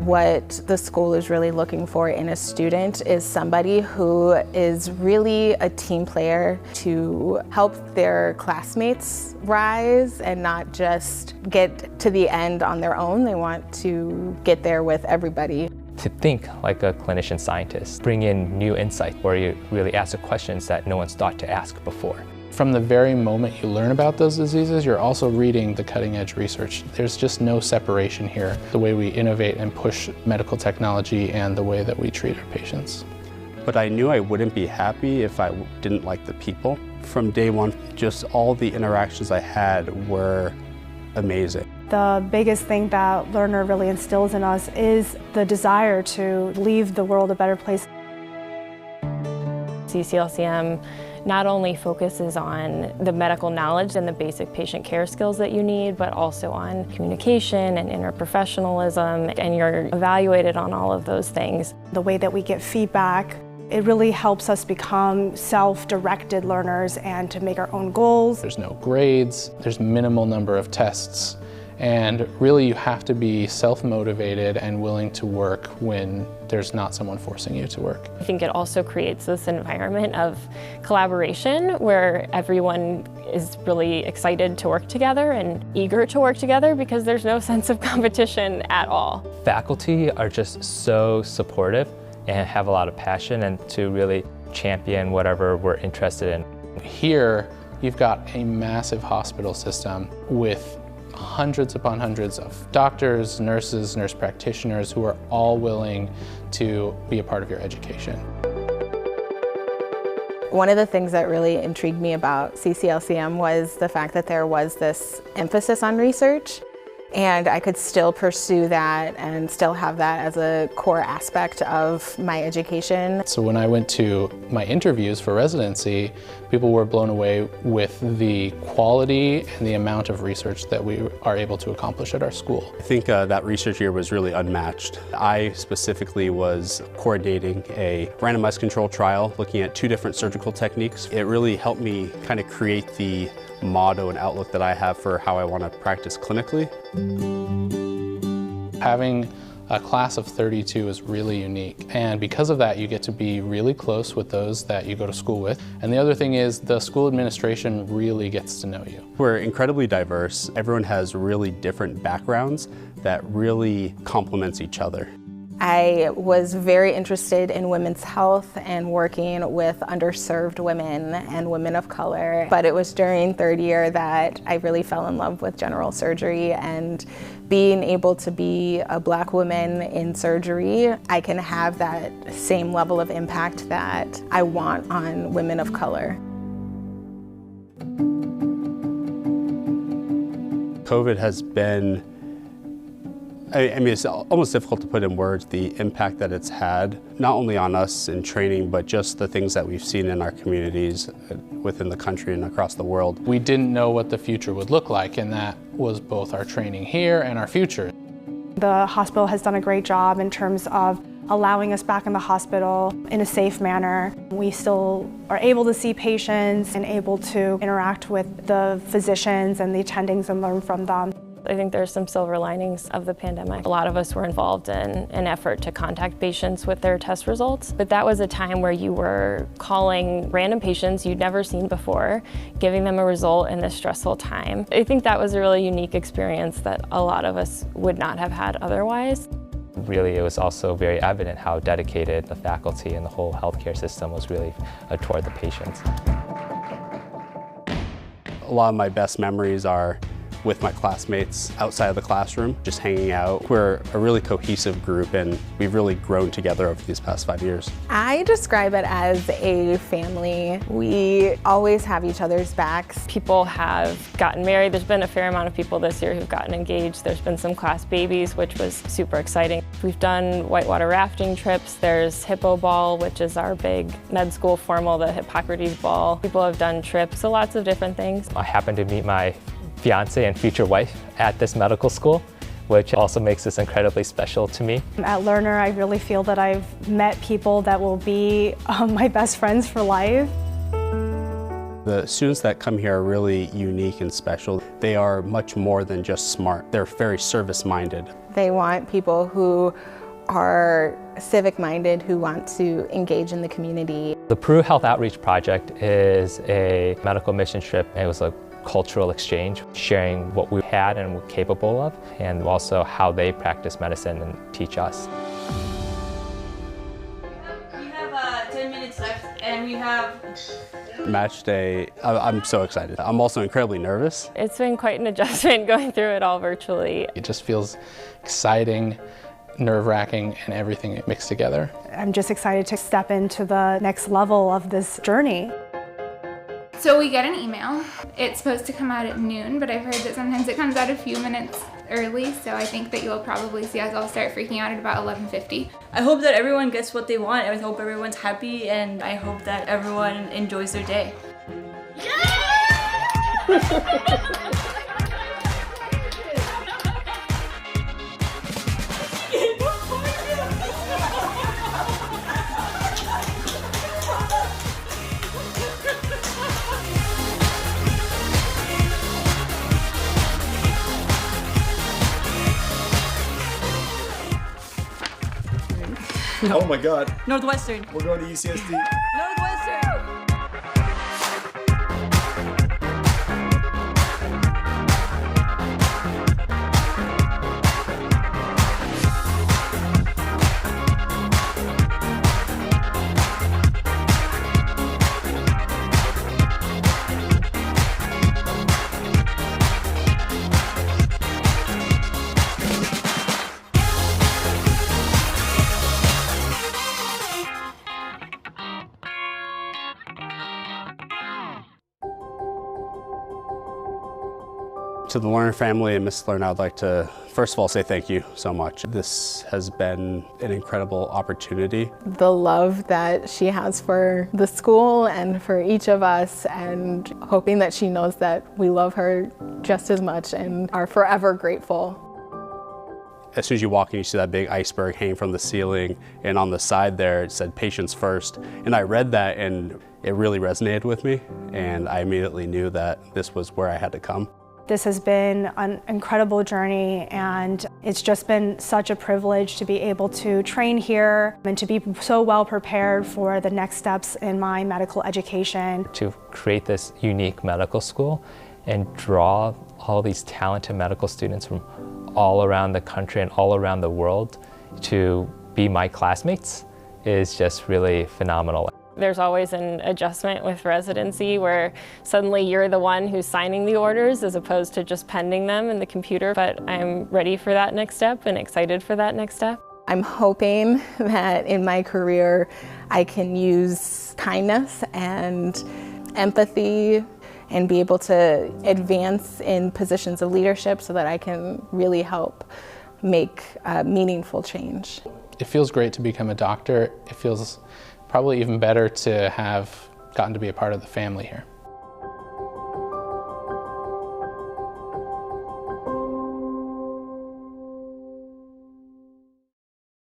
What the school is really looking for in a student is somebody who is really a team player to help their classmates rise and not just get to the end on their own. They want to get there with everybody. To think like a clinician scientist, bring in new insight where you really ask the questions that no one's thought to ask before. From the very moment you learn about those diseases, you're also reading the cutting edge research. There's just no separation here. The way we innovate and push medical technology and the way that we treat our patients. But I knew I wouldn't be happy if I didn't like the people. From day one, just all the interactions I had were amazing. The biggest thing that Lerner really instills in us is the desire to leave the world a better place. CCLCM not only focuses on the medical knowledge and the basic patient care skills that you need, but also on communication and interprofessionalism, and you're evaluated on all of those things. The way that we get feedback, it really helps us become self-directed learners and to make our own goals. There's no grades, there's minimal number of tests, and really you have to be self-motivated and willing to work when there's not someone forcing you to work. I think it also creates this environment of collaboration where everyone is really excited to work together and eager to work together because there's no sense of competition at all. Faculty are just so supportive and have a lot of passion and to really champion whatever we're interested in. Here, you've got a massive hospital system with hundreds upon hundreds of doctors, nurses, nurse practitioners who are all willing to be a part of your education. One of the things that really intrigued me about CCLCM was the fact that there was this emphasis on research, and I could still pursue that and still have that as a core aspect of my education. So when I went to my interviews for residency, people were blown away with the quality and the amount of research that we are able to accomplish at our school. I think that research year was really unmatched. I specifically was coordinating a randomized control trial looking at 2 different surgical techniques. It really helped me kind of create the motto and outlook that I have for how I want to practice clinically. Having a class of 32 is really unique, and because of that you get to be really close with those that you go to school with. And the other thing is the school administration really gets to know you. We're incredibly diverse. Everyone has really different backgrounds that really complements each other. I was very interested in women's health and working with underserved women and women of color. But it was during 3rd year that I really fell in love with general surgery, and being able to be a Black woman in surgery, I can have that same level of impact that I want on women of color. COVID has been, I mean, it's almost difficult to put in words the impact that it's had, not only on us in training, but just the things that we've seen in our communities within the country and across the world. We didn't know what the future would look like, and that was both our training here and our future. The hospital has done a great job in terms of allowing us back in the hospital in a safe manner. We still are able to see patients and able to interact with the physicians and the attendings and learn from them. I think there's some silver linings of the pandemic. A lot of us were involved in an effort to contact patients with their test results, but that was a time where you were calling random patients you'd never seen before, giving them a result in this stressful time. I think that was a really unique experience that a lot of us would not have had otherwise. Really, it was also very evident how dedicated the faculty and the whole healthcare system was really toward the patients. A lot of my best memories are with my classmates outside of the classroom, just hanging out. We're a really cohesive group, and we've really grown together over these past 5 years. I describe it as a family. We always have each other's backs. People have gotten married. There's been a fair amount of people this year who've gotten engaged. There's been some class babies, which was super exciting. We've done whitewater rafting trips. There's Hippo Ball, which is our big med school formal, the Hippocrates Ball. People have done trips, so lots of different things. I happened to meet my fiance and future wife at this medical school, which also makes this incredibly special to me. At Lerner, I really feel that I've met people that will be my best friends for life. The students that come here are really unique and special. They are much more than just smart. They're very service-minded. They want people who are civic-minded, who want to engage in the community. The CWRU Health Outreach Project is a medical mission trip. It was a cultural exchange, sharing what we had and were capable of, and also how they practice medicine and teach us. We have 10 minutes left, and we have Match day, I'm so excited. I'm also incredibly nervous. It's been quite an adjustment going through it all virtually. It just feels exciting, nerve-wracking, and everything mixed together. I'm just excited to step into the next level of this journey. So we get an email. It's supposed to come out at noon, but I've heard that sometimes it comes out a few minutes early, so I think that you'll probably see us all start freaking out at about 11:50. I hope that everyone gets what they want. I hope everyone's happy, and I hope that everyone enjoys their day. Oh my God. Northwestern. We're going to UCSD. Northwestern. To the Lerner family and Ms. Lerner, I'd like to first of all say thank you so much. This has been an incredible opportunity. The love that she has for the school and for each of us, and hoping that she knows that we love her just as much and are forever grateful. As soon as you walk in, you see that big iceberg hanging from the ceiling, and on the side there it said patients first. And I read that and it really resonated with me, and I immediately knew that this was where I had to come. This has been an incredible journey, and it's just been such a privilege to be able to train here and to be so well prepared for the next steps in my medical education. To create this unique medical school and draw all these talented medical students from all around the country and all around the world to be my classmates is just really phenomenal. There's always an adjustment with residency where suddenly you're the one who's signing the orders as opposed to just pending them in the computer, but I'm ready for that next step and excited for that next step. I'm hoping that in my career I can use kindness and empathy and be able to advance in positions of leadership so that I can really help make meaningful change. It feels great to become a doctor. It feels probably even better to have gotten to be a part of the family here.